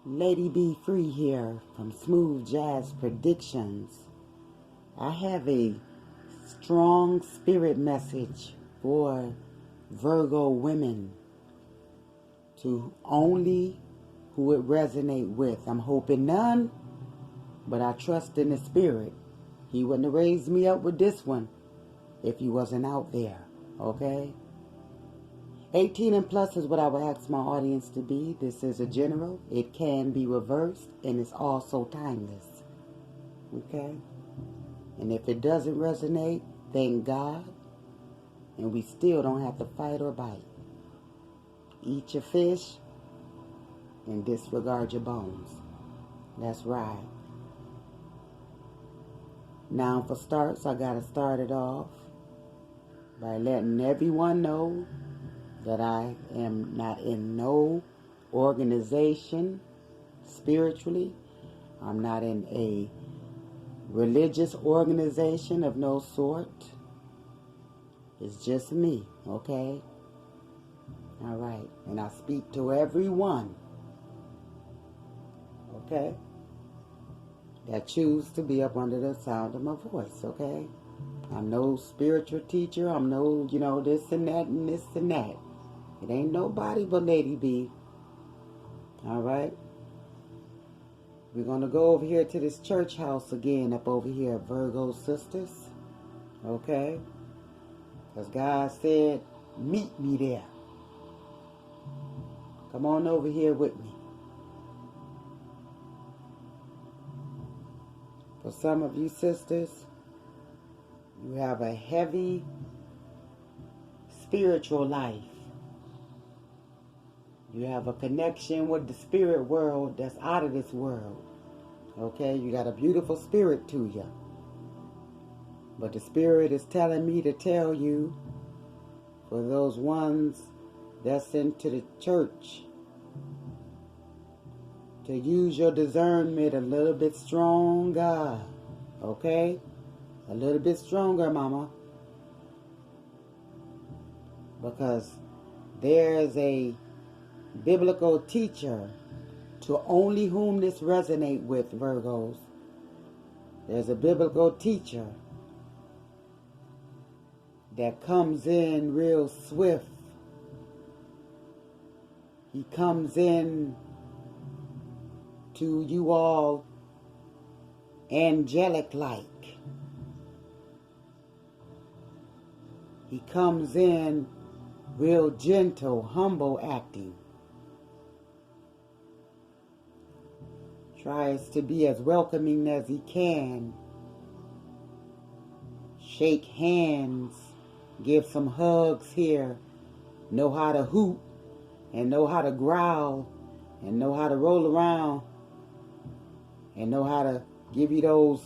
Lady Be Free here from Smooth Jazz Predictions. I have a strong spirit message for Virgo women to only who it resonate with. I'm hoping none, but I trust in the spirit. He wouldn't have raised me up with this one if he wasn't out there, okay? 18 and plus is what I would ask my audience to be. This is a general. It can be reversed, and it's also timeless. Okay? And if it doesn't resonate, thank God. And we still don't have to fight or bite. Eat your fish and disregard your bones. That's right. Now for starts, I got to start it off by letting everyone know that I am not in no organization spiritually. I'm not in a religious organization of no sort. It's just me, okay? All right. And I speak to everyone, okay, that choose to be up under the sound of my voice, okay? I'm no spiritual teacher. I'm no, this and that and this and that. It ain't nobody but Lady B. All right? We're going to go over here to this church house again up over here, Virgo sisters. Okay? Because God said, meet me there. Come on over here with me. For some of you sisters, you have a heavy spiritual life. You have a connection with the spirit world that's out of this world. Okay? You got a beautiful spirit to you. But the spirit is telling me to tell you, for those ones that's into the church, to use your discernment a little bit stronger. Okay? A little bit stronger, mama. Because there's a biblical teacher to only whom this resonate with, Virgos. There's a biblical teacher that comes in real swift. He comes in to you all angelic-like. He comes in real gentle, humble acting. Tries to be as welcoming as he can. Shake hands. Give some hugs here. Know how to hoot. And know how to growl. And know how to roll around. And know how to give you those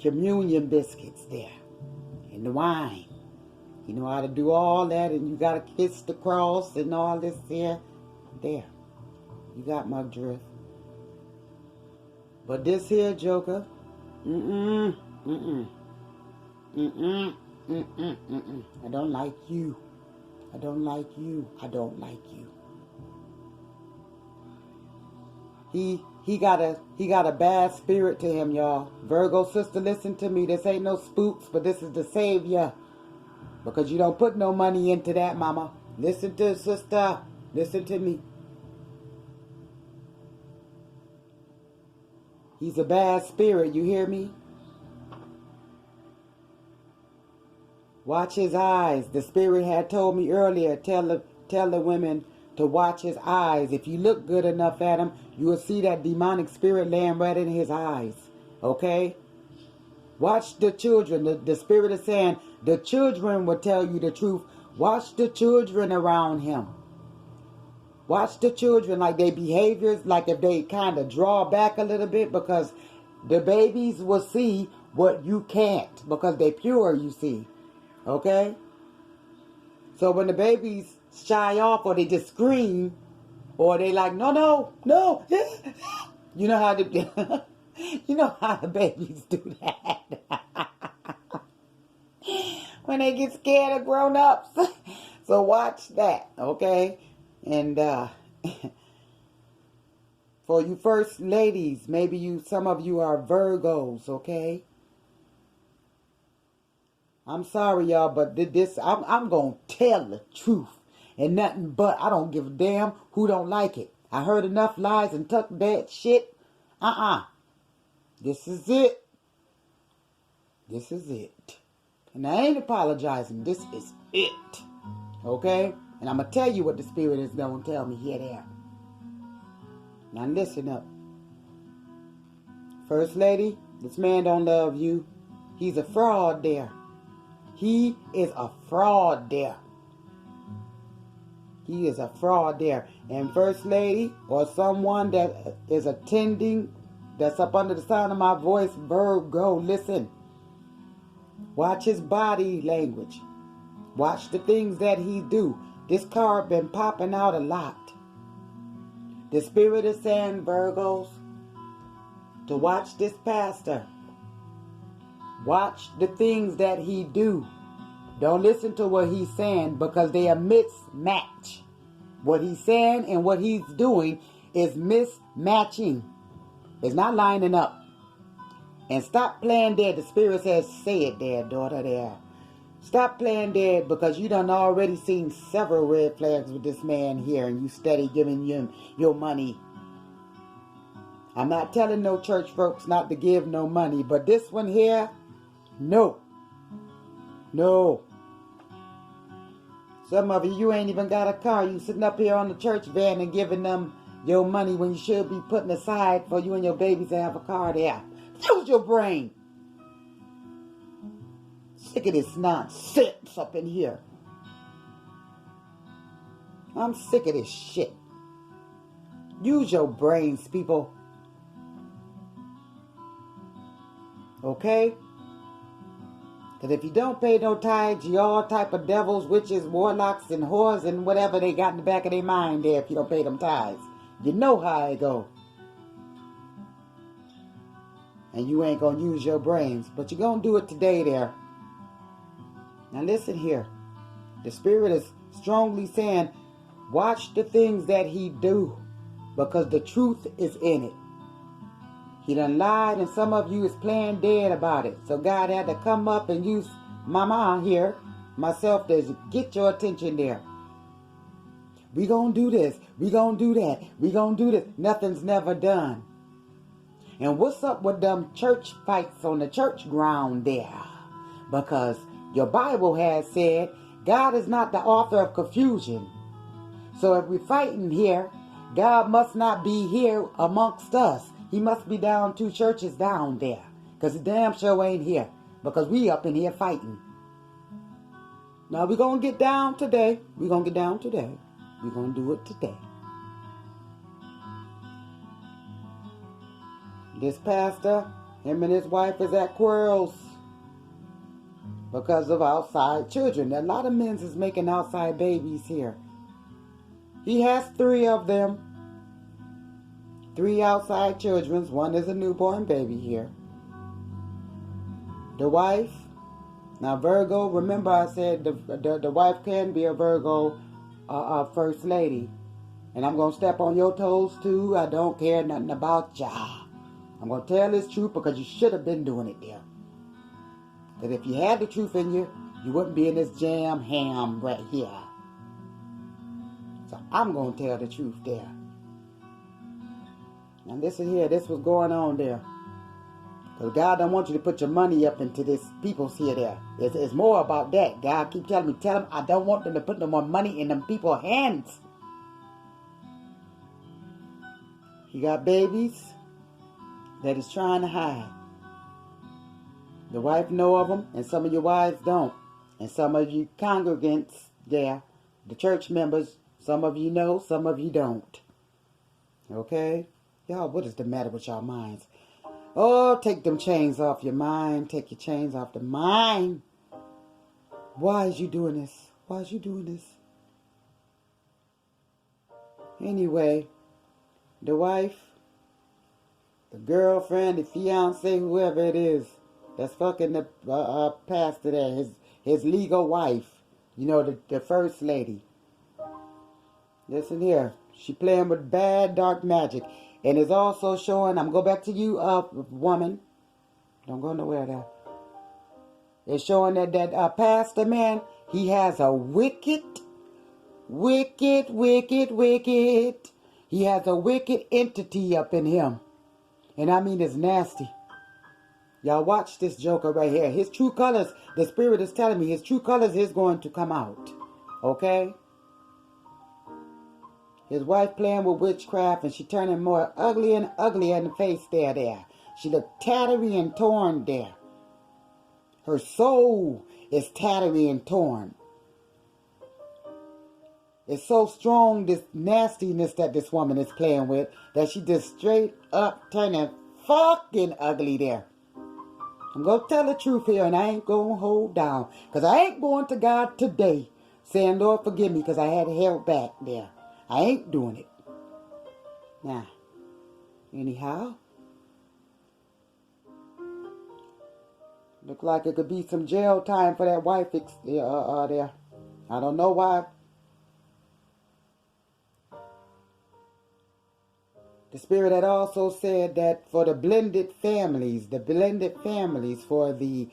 communion biscuits there. And the wine. You know how to do all that. And you got to kiss the cross and all this here. There. You got my drift. But this here joker, I don't like you. I don't like you. I don't like you. He got a bad spirit to him, y'all. Virgo sister, listen to me. This ain't no spooks, but this is the savior. Because you don't put no money into that, mama. Listen to sister. Listen to me. He's a bad spirit, you hear me? Watch his eyes. The spirit had told me earlier, tell the women to watch his eyes. If you look good enough at him, you will see that demonic spirit laying right in his eyes. Okay? Watch the children. The spirit is saying the children will tell you the truth. Watch the children around him. Watch the children, like their behaviors, like if they kind of draw back a little bit, because the babies will see what you can't, because they're pure, you see. Okay? So when the babies shy off, or they just scream, or they like, no, you know how to, you know how the babies do that. When they get scared of grown-ups. So watch that, okay? And For you first ladies, maybe some of you are Virgos, okay? I'm sorry, y'all, but I'm going to tell the truth. And nothing but, I don't give a damn who don't like it. I heard enough lies and took that shit. This is it. This is it. And I ain't apologizing. This is it. Okay? And I'm going to tell you what the Spirit is going to tell me here there. Now listen up. First lady, this man don't love you. He's a fraud there. He is a fraud there. He is a fraud there. And first lady, or someone that is attending, that's up under the sound of my voice, Virgo, listen. Watch his body language. Watch the things that he do. This card been popping out a lot. The Spirit is saying, Virgos, to watch this pastor. Watch the things that he do. Don't listen to what he's saying because they are mismatch. What he's saying and what he's doing is mismatching. It's not lining up. And stop playing dead. The Spirit says, say it there, daughter, there. Stop playing dead because you done already seen several red flags with this man here and you steady giving him your money. I'm not telling no church folks not to give no money, but this one here, no. No. Some of you ain't even got a car. You sitting up here on the church van and giving them your money when you should be putting aside for you and your babies to have a car there. Use your brain. Sick of this nonsense up in here. I'm sick of this shit. Use your brains, people. Okay? Because if you don't pay no tithes, you all type of devils, witches, warlocks, and whores, and whatever they got in the back of their mind there if you don't pay them tithes. You know how it go. And you ain't going to use your brains. But you're going to do it today there. Now listen here. The Spirit is strongly saying, watch the things that he do. Because the truth is in it. He done lied and some of you is playing dead about it. So God had to come up and use Mama here, myself, to get your attention there. We gonna do this. We gonna do that. We gonna do this. Nothing's never done. And what's up with them church fights on the church ground there? Because your Bible has said God is not the author of confusion. So if we're fighting here, God must not be here amongst us. He must be down 2 churches down there. Because the damn show ain't here. Because we up in here fighting. Now we're going to get down today. We're going to get down today. We're going to do it today. This pastor, him and his wife is at quarrels. Because of outside children. A lot of men is making outside babies here. He has 3 of them. 3 outside children. 1 is a newborn baby here. The wife. Now Virgo, remember I said the wife can be a Virgo first lady. And I'm going to step on your toes too. I don't care nothing about y'all. I'm going to tell this truth because you should have been doing it there. Because if you had the truth in you, you wouldn't be in this jam ham right here. So I'm going to tell the truth there. Now listen here, this was going on there. Because God don't want you to put your money up into this people's here there. It's more about that. God keep telling me, tell them I don't want them to put no more money in them people's hands. He got babies that he's trying to hide. The wife know of them, and some of your wives don't. And some of you congregants there, the church members, some of you know, some of you don't. Okay? Y'all, what is the matter with y'all minds? Oh, take them chains off your mind. Take your chains off the mind. Why is you doing this? Why is you doing this? Anyway, the wife, the girlfriend, the fiance, whoever it is, that's fucking the pastor there, his legal wife. You know, the first lady. Listen here. She playing with bad dark magic. And it's also showing, I'm going to go back to you, woman. Don't go nowhere there. It's showing that pastor man, he has a wicked. He has a wicked entity up in him. And I mean, it's nasty. Y'all watch this joker right here. His true colors, the spirit is telling me, his true colors is going to come out. Okay? His wife playing with witchcraft, and she turning more ugly and uglier in the face there. She looked tattery and torn there. Her soul is tattery and torn. It's so strong, this nastiness that this woman is playing with, that she just straight up turning fucking ugly there. I'm going to tell the truth here, and I ain't going to hold down. Because I ain't going to God today saying, Lord, forgive me, because I had held back there. I ain't doing it. Now, anyhow, look like it could be some jail time for that wife there. I don't know why. The spirit had also said that for the blended families for the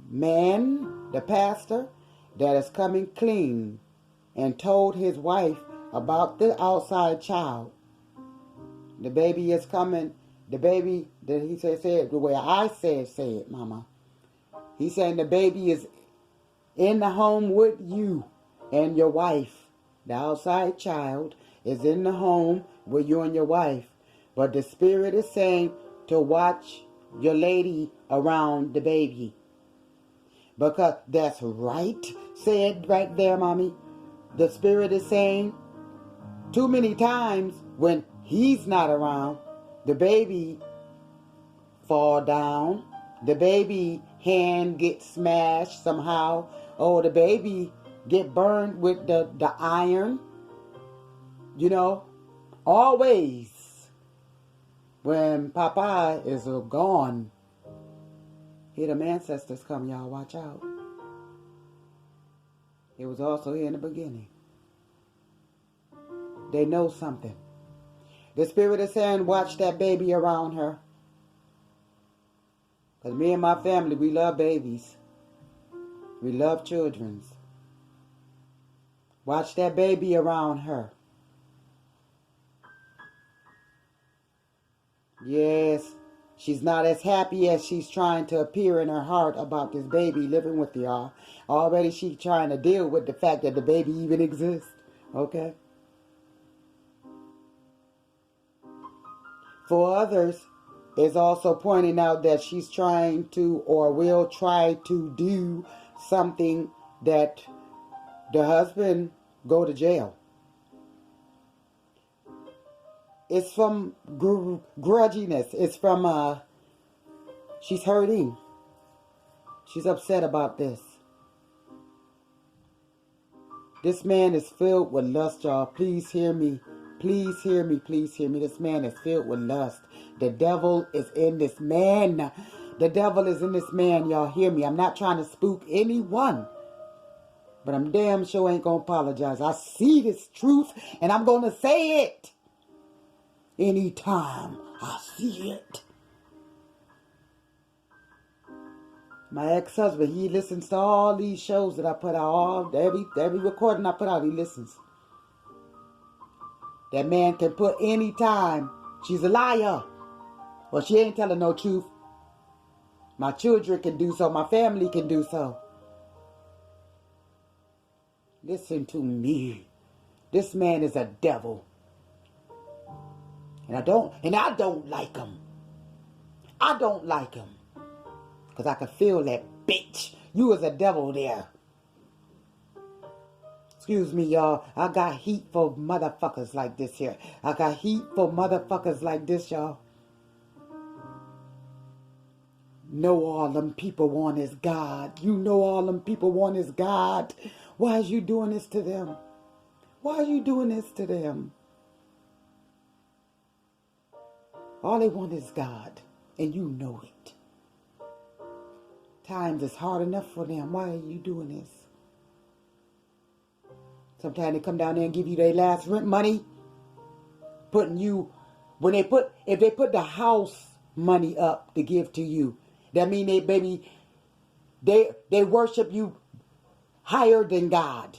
man, the pastor, that is coming clean and told his wife about the outside child. The baby is coming. The baby, that he said the way I say it, mama. He's saying the baby is in the home with you and your wife. The outside child is in the home with you and your wife. But the spirit is saying to watch your lady around the baby. Because that's right, said right there, mommy. The spirit is saying too many times when he's not around, the baby fall down. The baby hand gets smashed somehow. Oh, the baby get burned with the iron. You know, always when Papa is gone, here them ancestors come, y'all. Watch out. It was also here in the beginning. They know something. The spirit is saying, watch that baby around her. Because me and my family, we love babies. We love children. Watch that baby around her. Yes, she's not as happy as she's trying to appear in her heart about this baby living with y'all. Already she's trying to deal with the fact that the baby even exists. Okay? For others, it's also pointing out that she's trying to or will try to do something that the husband go to jail. It's from grudginess. It's from, she's hurting. She's upset about this. This man is filled with lust, y'all. Please hear me. Please hear me. Please hear me. This man is filled with lust. The devil is in this man. The devil is in this man, y'all. Hear me. I'm not trying to spook anyone. But I'm damn sure ain't going to apologize. I see this truth and I'm going to say it. Anytime I see it. My ex-husband, he listens to all these shows that I put out. Every recording I put out, he listens. That man can put anytime. She's a liar. Well, she ain't telling no truth. My children can do so. My family can do so. Listen to me. This man is a devil. And I don't like him. I don't like him. Because I can feel that bitch. You was a devil there. Excuse me, y'all. I got heat for motherfuckers like this here. I got heat for motherfuckers like this, y'all. Know all them people want is God. You know all them people want is God. Why is you doing this to them? Why are you doing this to them? All they want is God, and you know it. Times is hard enough for them. Why are you doing this? Sometimes they come down there and give you their last rent money. putting you, if they put the house money up to give to you, that mean they worship you higher than God.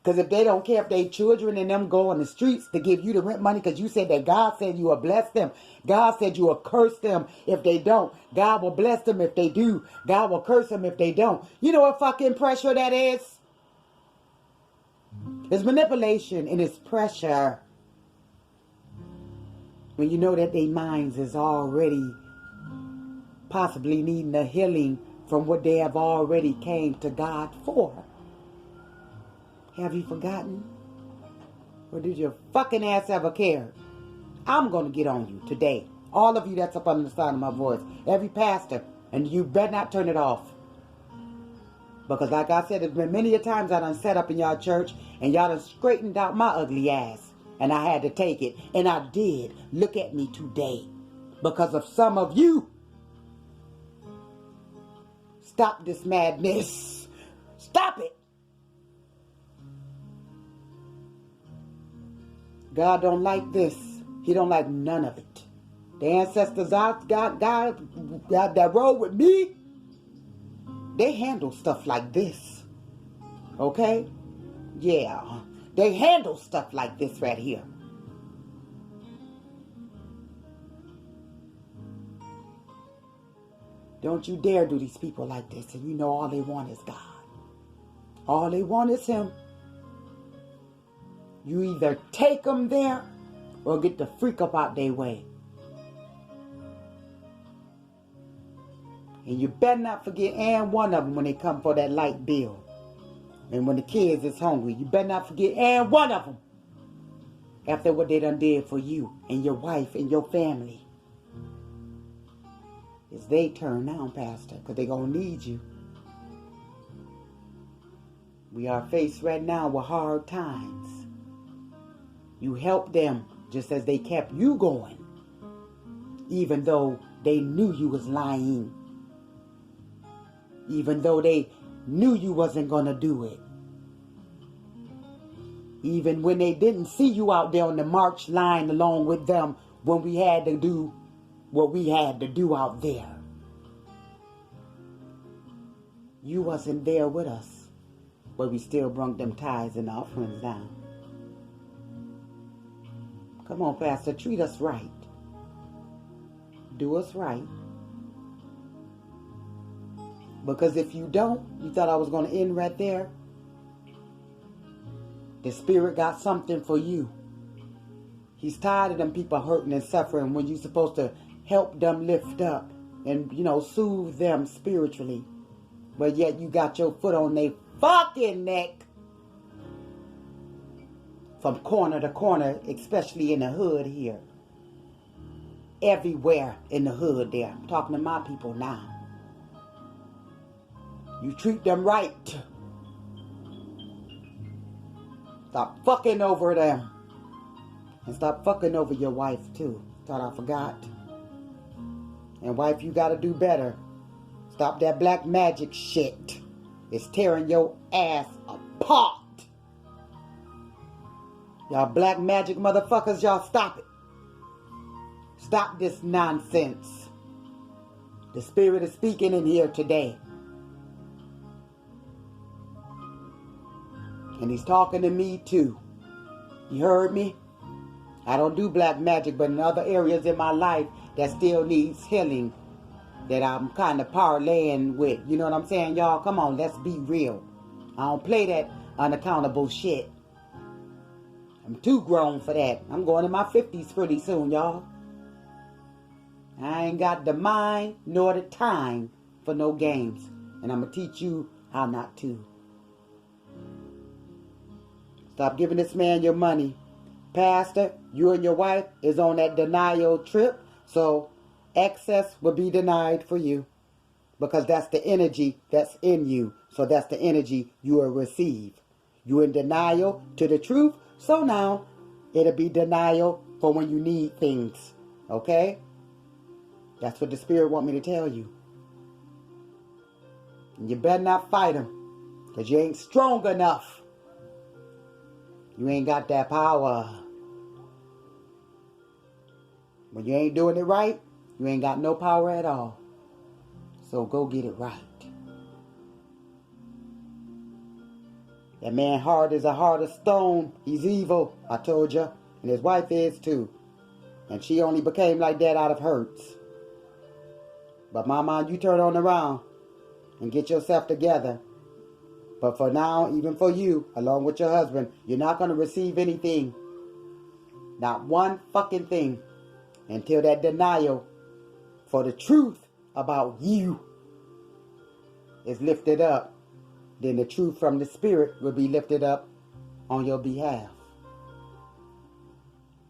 Because if they don't care if they children and them go on the streets to give you the rent money, because you said that God said you will bless them. God said you will curse them if they don't. God will bless them if they do. God will curse them if they don't. You know what fucking pressure that is? It's manipulation and it's pressure. When you know that their minds is already possibly needing a healing from what they have already came to God for. Have you forgotten? Or did your fucking ass ever care? I'm going to get on you today. All of you that's up under the sound of my voice. Every pastor. And you better not turn it off. Because like I said, there's been many a times I done sat up in y'all church and y'all done straightened out my ugly ass. And I had to take it. And I did. Look at me today. Because of some of you. Stop this madness. Stop it. God don't like this. He don't like none of it. The ancestors God that rode with me, they handle stuff like this. Okay? Yeah. They handle stuff like this right here. Don't you dare do these people like this. And you know all they want is God. All they want is Him. You either take them there or get the freak up out their way. And you better not forget and one of them when they come for that light bill. And when the kids is hungry, you better not forget and one of them. After what they done did for you and your wife and your family. It's their turn now, Pastor, because they're going to need you. We are faced right now with hard times. You helped them just as they kept you going. Even though they knew you was lying. Even though they knew you wasn't going to do it. Even when they didn't see you out there on the march line along with them when we had to do what we had to do out there. You wasn't there with us. But we still brought them tithes and offerings down. Come on, Pastor, treat us right. Do us right. Because if you don't, you thought I was going to end right there. The Spirit got something for you. He's tired of them people hurting and suffering when you're supposed to help them lift up and, soothe them spiritually. But yet you got your foot on their fucking neck. From corner to corner, especially in the hood here. Everywhere in the hood there. I'm talking to my people now. You treat them right. Stop fucking over them. And stop fucking over your wife too. Thought I forgot. And wife, you gotta do better. Stop that black magic shit. It's tearing your ass apart. Y'all black magic motherfuckers, y'all stop it. Stop this nonsense. The Spirit is speaking in here today. And He's talking to me too. You heard me? I don't do black magic, but in other areas in my life that still needs healing, that I'm kind of parlaying with. You know what I'm saying, y'all? Come on, let's be real. I don't play that unaccountable shit. I'm too grown for that. I'm going in my 50s pretty soon, y'all. I ain't got the mind nor the time for no games. And I'm going to teach you how not to. Stop giving this man your money. Pastor, you and your wife is on that denial trip. So access will be denied for you. Because that's the energy that's in you. So that's the energy you will receive. You in denial to the truth. So now it'll be denial for when you need things. Okay? That's what the Spirit want me to tell you. And you better not fight him. Because you ain't strong enough. You ain't got that power. When you ain't doing it right, you ain't got no power at all. So go get it right. That man heart is a heart of stone. He's evil, I told you. And his wife is too. And she only became like that out of hurts. But mama, you turn on around and get yourself together. But for now, even for you, along with your husband, you're not going to receive anything. Not one fucking thing. Until that denial for the truth about you is lifted up. Then the truth from the Spirit will be lifted up on your behalf.